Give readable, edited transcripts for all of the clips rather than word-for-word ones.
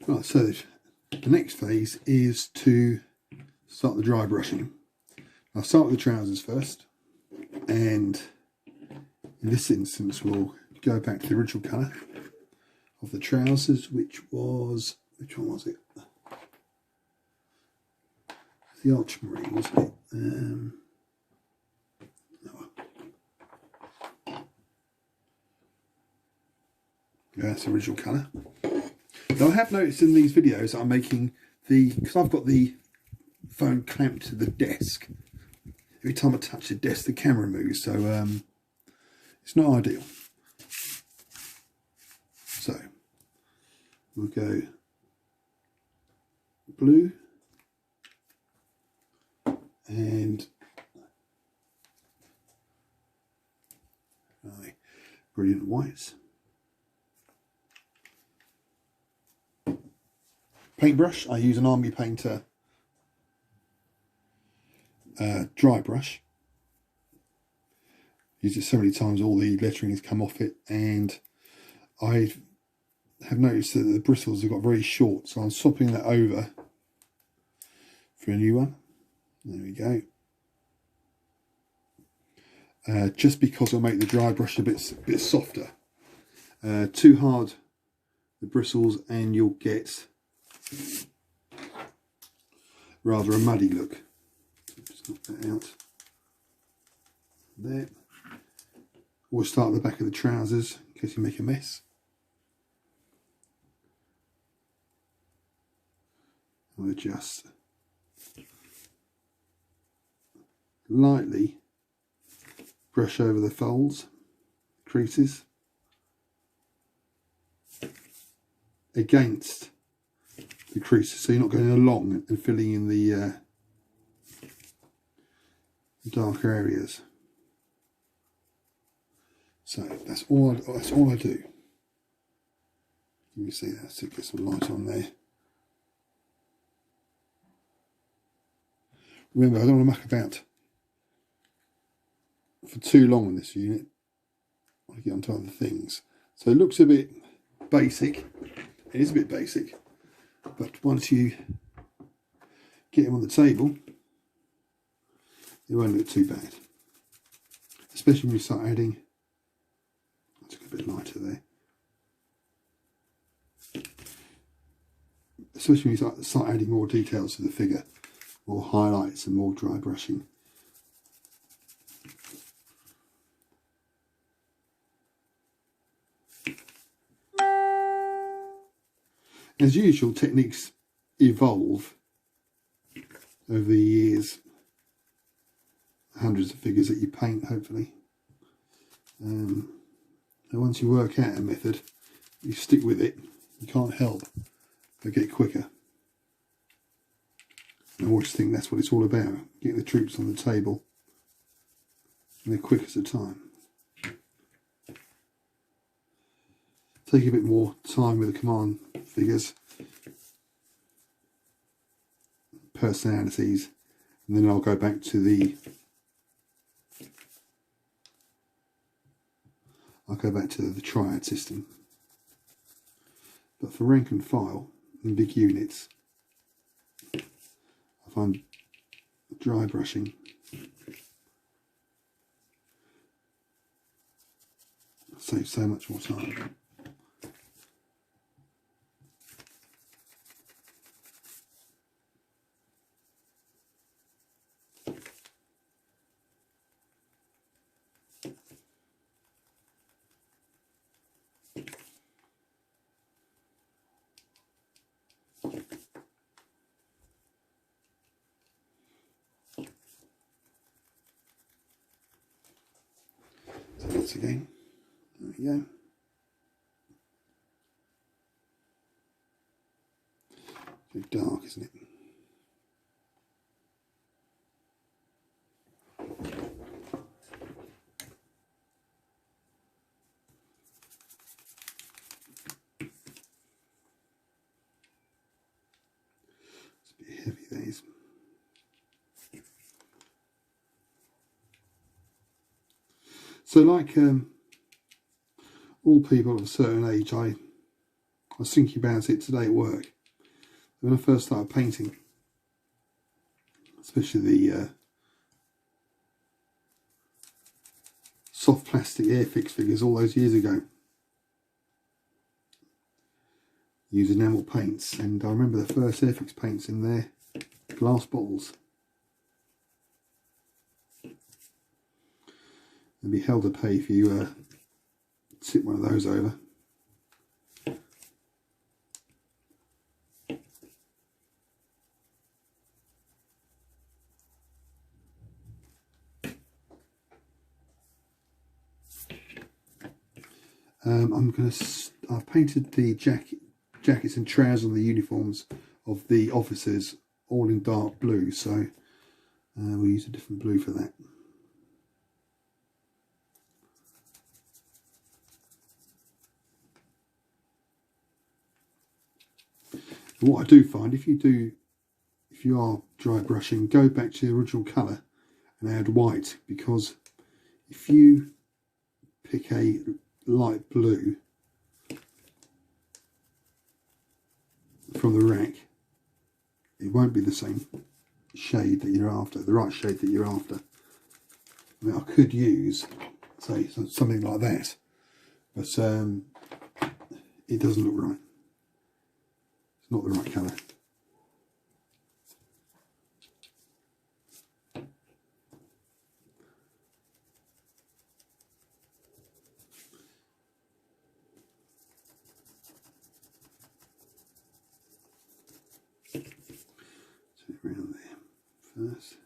Right, so the next phase is to start the dry brushing. I'll start with the trousers first, and in this instance we'll go back to the original colour of the trousers, which one was it? The ultramarine, wasn't it? That's the original colour. Now I have noticed in these videos that I'm making because I've got the phone clamped to the desk. Every time I touch the desk, the camera moves, so it's not ideal. So we'll go blue and brilliant whites. Paintbrush, I use an Army Painter dry brush. Use it so many times all the lettering has come off it, and I have noticed that the bristles have got very short, so I'm swapping that over for a new one. There we go. Just because I'll make the dry brush a bit softer. Too hard the bristles and you'll get rather a muddy look. Just knock that out. There. Always start at the back of the trousers in case you make a mess. We'll just lightly brush over the folds, creases, against the creases, so you're not going along and filling in the darker areas. So that's all I do. You see that, so get some light on there. Remember, I don't want to muck about for too long on this unit. I want to get onto other things. So it looks a bit basic. It is a bit basic, but once you get them on the table, it won't look too bad. Especially when you start adding. I took a bit lighter there. Especially when you start adding more details to the figure, more highlights and more dry brushing. As usual, techniques evolve over the years, hundreds of figures that you paint, hopefully. And once you work out a method, you stick with it. You can't help but get quicker. And I always think that's what it's all about, getting the troops on the table in the quickest of time. Take a bit more time with the command figures, personalities, and then I'll go back to the triad system. But for rank and file and big units, I find dry brushing saves so much more time. So once again, there we go. Too dark, isn't it? It's a bit heavy, these. So like all people of a certain age, I was thinking about it today at work. When I first started painting, especially the soft plastic Airfix figures all those years ago, used enamel paints, and I remember the first Airfix paints in their glass bottles. They'd be hell to pay if you tip one of those over. I've painted the jackets and trousers on the uniforms of the officers all in dark blue, so we'll use a different blue for that. And what I do find, if you are dry brushing, go back to the original colour and add white, because if you pick a light blue from the rack, it won't be the same shade that you're after, the right shade that you're after. I mean, I could use, say, something like that, but it doesn't look right. It's not the right colour. Around there first.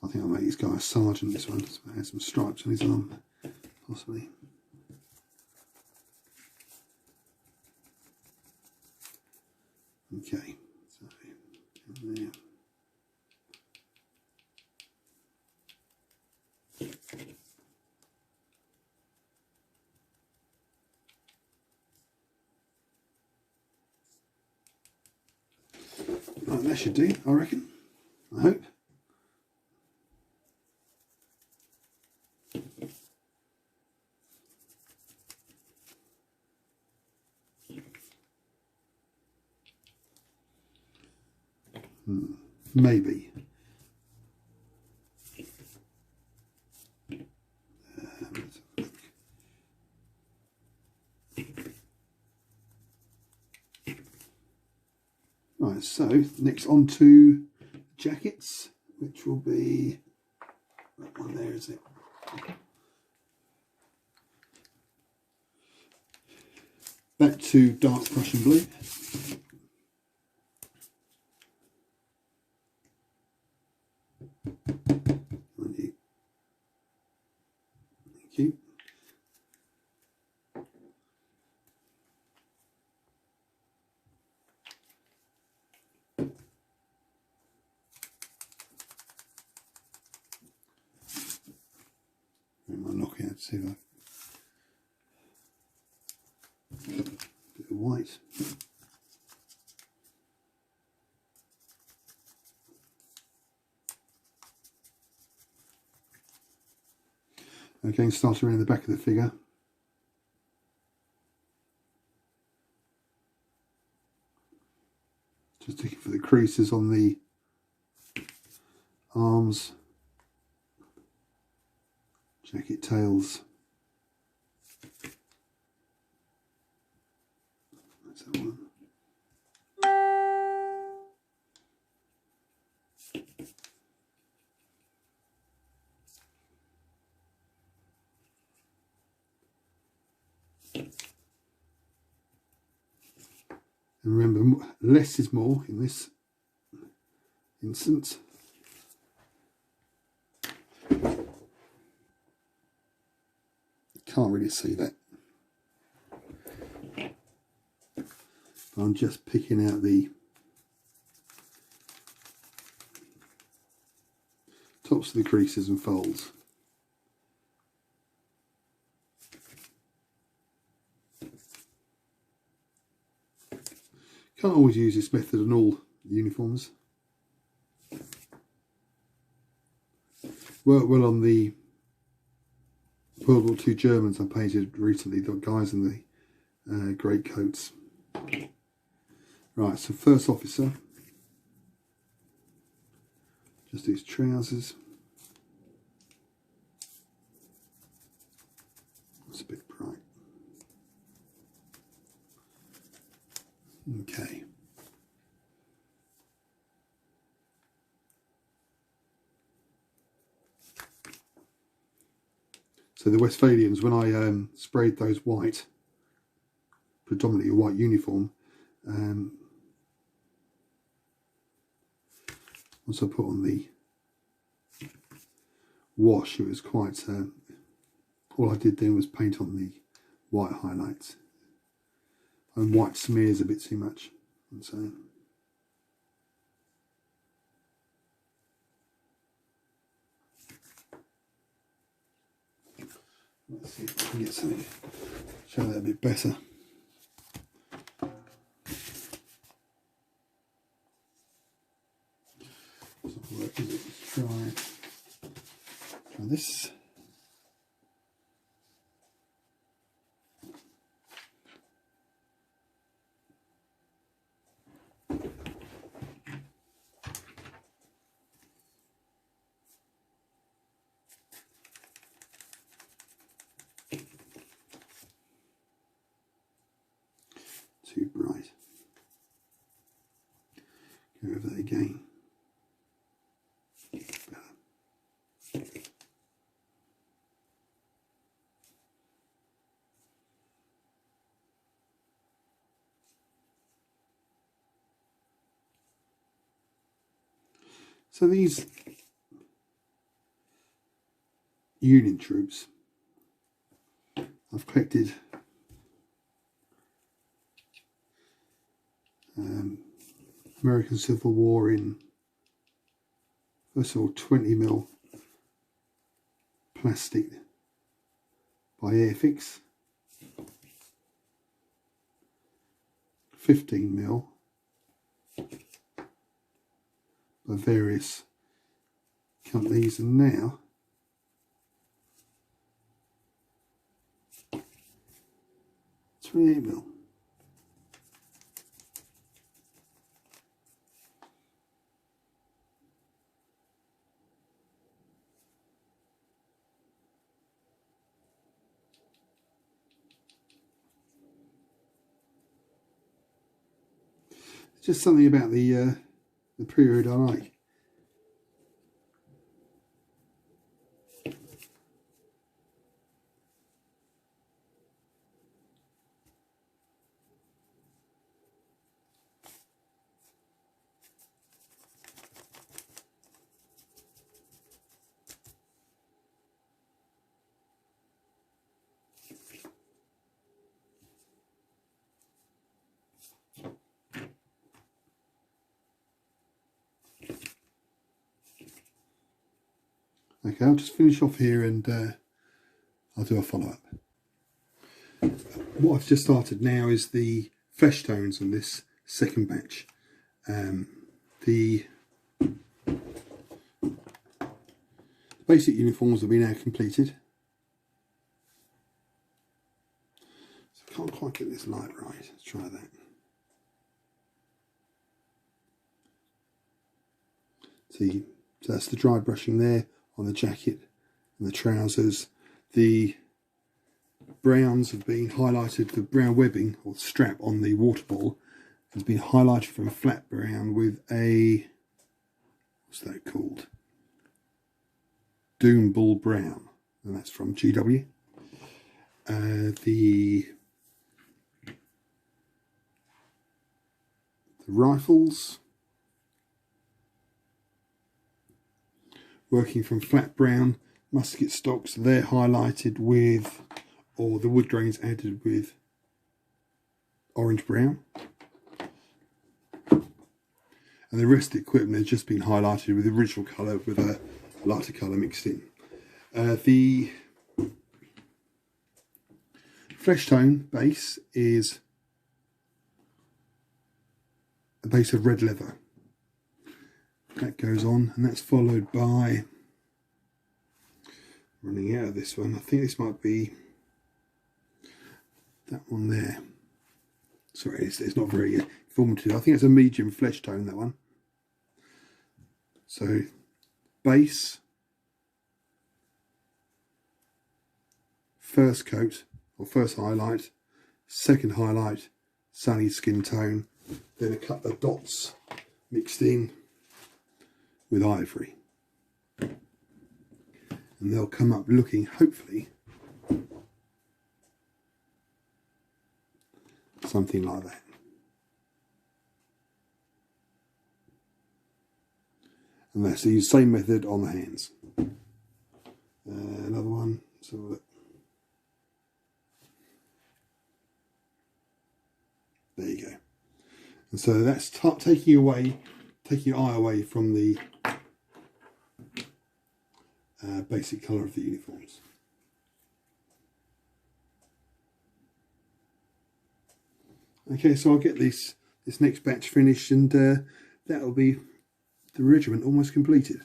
I think I'll make this guy a sergeant, this one, so add some stripes on his arm, possibly. Okay, so in there. Right, that should do, I reckon. I hope. Maybe. Right, so next on to jackets, which will be that one there, is it? Back to dark Prussian blue. Thank you. I'm knocking out to see if I bit of white. Again, start around the back of the figure. Just looking for the creases on the arms, jacket tails. That's that one. And remember, less is more in this instance. Can't really see that. I'm just picking out the tops of the creases and folds. Can't always use this method on all uniforms. Worked well on the World War II Germans I painted recently, the guys in the great coats. Right, so first officer, just his trousers. It's a bit bright. Okay. So the Westphalians, when I sprayed those white, predominantly a white uniform, once I put on the wash, it was quite, all I did then was paint on the white highlights. And white smears a bit too much. And so let's see if I can get something, show that a bit better. Let's try this. Too bright. Go over that again. So these Union troops, I've collected American Civil War in, first of all, 20mm plastic by Airfix, 15mm by various companies, and now 28mm. Just something about the period I like. Okay, I'll just finish off here and I'll do a follow-up. What I've just started now is the flesh tones on this second batch. The basic uniforms have been now completed. So I can't quite get this light right. Let's try that. See, so that's the dry brushing there on the jacket and the trousers. The browns have been highlighted, the brown webbing or strap on the water ball has been highlighted from a flat brown with a, what's that called? Doom Bull Brown, and that's from GW. The rifles, working from flat brown musket stocks, they're highlighted with, or the wood grains added with orange brown. And the rest of the equipment has just been highlighted with the original colour with a lighter colour mixed in. The flesh tone base is a base of red leather, That goes on, and that's followed by, running out of this one, I think this might be that one there. Sorry, it's not very informative. I think it's a medium flesh tone, that one. So base, first coat or first highlight, second highlight, sunny skin tone, then a couple of dots mixed in with ivory, and they'll come up looking, hopefully, something like that. And that's the same method on the hands. Another one. So there you go. And so that's taking your eye away from the basic colour of the uniforms. Okay, so I'll get this next batch finished, and that'll be the regiment almost completed.